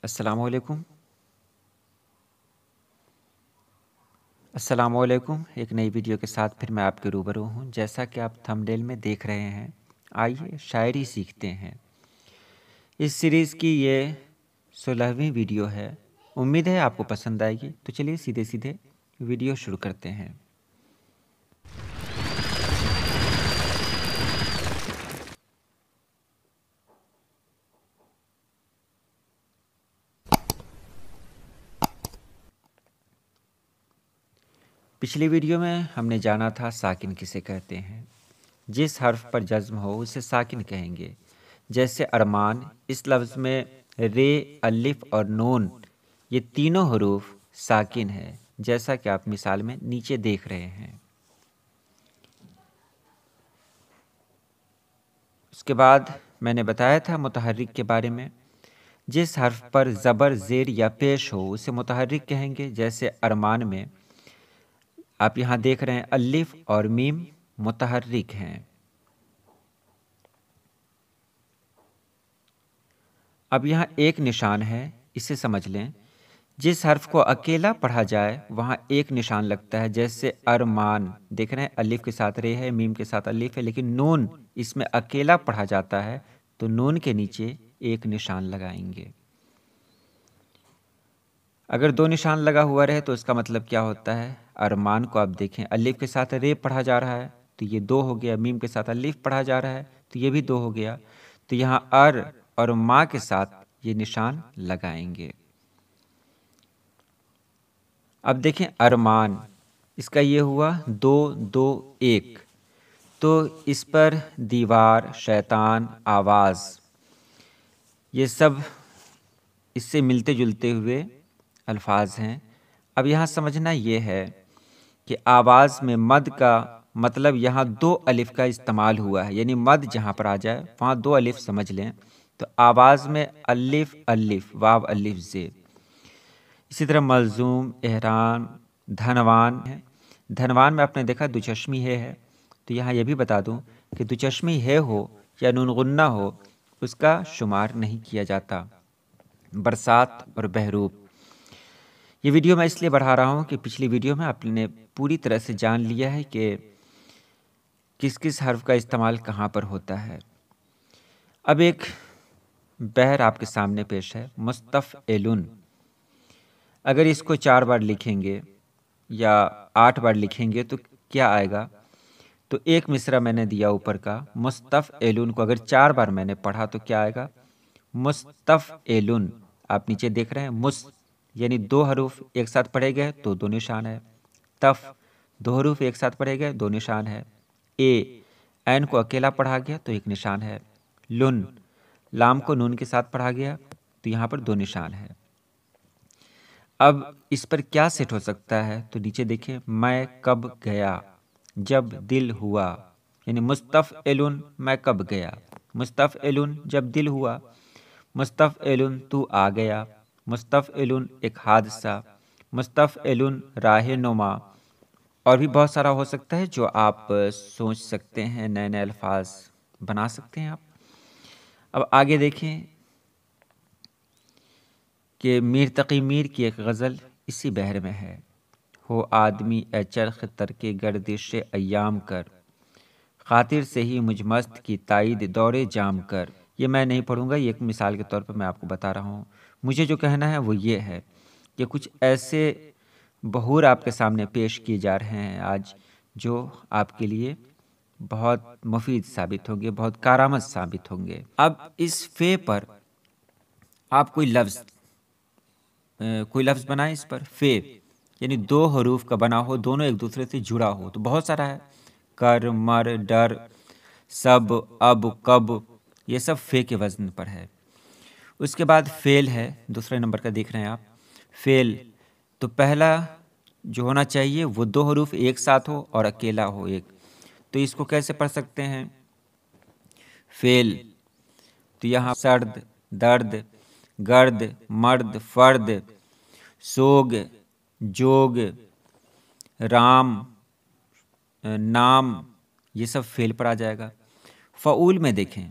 السلام علیکم ایک نئی ویڈیو کے ساتھ پھر میں آپ کے روبرو ہوں۔ جیسا کہ آپ تھمبنیل میں دیکھ رہے ہیں، آئیے شاعری سیکھتے ہیں۔ اس سیریز کی یہ 16ویں ویڈیو ہے۔ امید ہے آپ کو پسند آئے گی، تو چلیے سیدھے ویڈیو شروع کرتے ہیں۔ پچھلی ویڈیو میں ہم نے جانا تھا ساکن کسے کہتے ہیں۔ جس حرف پر جزم ہو اسے ساکن کہیں گے، جیسے ارمان۔ اس لفظ میں رے، الف اور نون یہ تینوں حروف ساکن ہے، جیسا کہ آپ مثال میں نیچے دیکھ رہے ہیں۔ اس کے بعد میں نے بتایا تھا متحرک کے بارے میں۔ جس حرف پر زبر، زیر یا پیش ہو اسے متحرک کہیں گے، جیسے ارمان میں آپ یہاں دیکھ رہے ہیں الف اور میم متحرک ہیں۔ اب یہاں ایک نشان ہے، اسے سمجھ لیں۔ جس حرف کو اکیلا پڑھا جائے وہاں ایک نشان لگتا ہے، جیسے ارمان۔ دیکھ رہے ہیں الف کے ساتھ رے ہے، میم کے ساتھ الف ہے، لیکن نون اس میں اکیلا پڑھا جاتا ہے تو نون کے نیچے ایک نشان لگائیں گے۔ اگر دو نشان لگا ہوا رہے تو اس کا مطلب کیا ہوتا ہے؟ ارمان کو آپ دیکھیں، الف کے ساتھ رے پڑھا جا رہا ہے تو یہ دو ہو گیا، میم کے ساتھ الف پڑھا جا رہا ہے تو یہ بھی دو ہو گیا، تو یہاں ار اور ما کے ساتھ یہ نشان لگائیں گے۔ اب دیکھیں ارمان، اس کا یہ ہوا 2 2 1، تو اس پر دیوار، شیطان، آواز یہ سب اس سے ملتے جلتے ہوئے الفاظ ہیں۔ اب یہاں سمجھنا یہ ہے کہ آواز میں مد کا مطلب یہاں 2 الف کا استعمال ہوا ہے، یعنی مد جہاں پر آ جائے وہاں 2 الف سمجھ لیں۔ تو آواز میں الف الف، واو الف زیر۔ اسی طرح ملزوم، احرام، دھنوان ہے۔ دھنوان میں آپ نے دیکھا دوچشمی ہے، تو یہاں یہ بھی بتا دوں کہ دوچشمی ہے ہو یا نون غنہ ہو اس کا شمار نہیں کیا جاتا۔ برسات اور بہروپ، یہ ویڈیو میں اس لیے بڑھا رہا ہوں کہ پچھلی ویڈیو میں آپ نے پوری طرح سے جان لیا ہے کہ کس کس حرف کا استعمال کہاں پر ہوتا ہے۔ اب ایک بحر آپ کے سامنے پیش ہے، مستفعلن۔ اگر اس کو 4 بار لکھیں گے یا 8 بار لکھیں گے تو کیا آئے گا؟ تو ایک مصرع میں نے دیا اوپر کا، مستفعلن کو اگر 4 بار میں نے پڑھا تو کیا آئے گا؟ مستفعلن۔ آپ نیچے دیکھ رہے ہیں مس یعنی 2 حروف ایک ساتھ پڑھے گئے تو 2 نشان ہے، تف 2 حروف ایک ساتھ پڑھے گئے 2 نشان ہے، عین کو اکیلا پڑھا گیا تو 1 نشان ہے، لن لام کو نون کے ساتھ پڑھا گیا تو یہاں پر 2 نشان ہے۔ اب اس پر کیا سیٹ ہو سکتا ہے؟ تو نیچے دیکھیں، میں کب گیا، جب دل ہوا، یعنی مستفعلن میں کب گیا، مستفعلن جب دل ہوا، مستفعلن تو آ گیا، مستفعلن ایک حادثہ، مستفعلن راہ نما، اور بھی بہت سارا ہو سکتا ہے جو آپ سوچ سکتے ہیں، نئے نئے الفاظ بنا سکتے ہیں آپ۔ اب آگے دیکھیں کہ میر تقی میر کی ایک غزل اسی بحر میں ہے، ہو آدمی اے چرخ ترک گردش ایام کر، خاطر سے ہی مجھ مست کی تائید دور جام کر۔ یہ میں نہیں پڑھوں گا، یہ ایک مثال کے طور پر میں آپ کو بتا رہا ہوں۔ مجھے جو کہنا ہے وہ یہ ہے کہ کچھ ایسے بحور آپ کے سامنے پیش کیے جا رہے ہیں آج جو آپ کے لیے بہت مفید ثابت ہوں گے، بہت کارآمد ثابت ہوں گے۔ اب اس فے پر آپ کوئی لفظ بنائیں، اس پر فے یعنی 2 حروف کا بنا ہو، دونوں ایک دوسرے سے جڑا ہو، تو بہت سارا ہے، کر، مر، ڈر، سب، اب، کب، یہ سب فے کے وزن پر ہے۔ اس کے بعد فعل ہے، دوسرے نمبر کا دیکھ رہے ہیں آپ، فعل تو پہلا جو ہونا چاہیے وہ 2 حروف ایک ساتھ ہو اور اکیلا ہو ایک، تو اس کو کیسے پڑھ سکتے ہیں؟ فعل تو یہاں سرد، درد، گرد، مرد، فرد، سوگ، جوگ، رام، نام، یہ سب فعل پر آ جائے گا۔ فعول میں دیکھیں،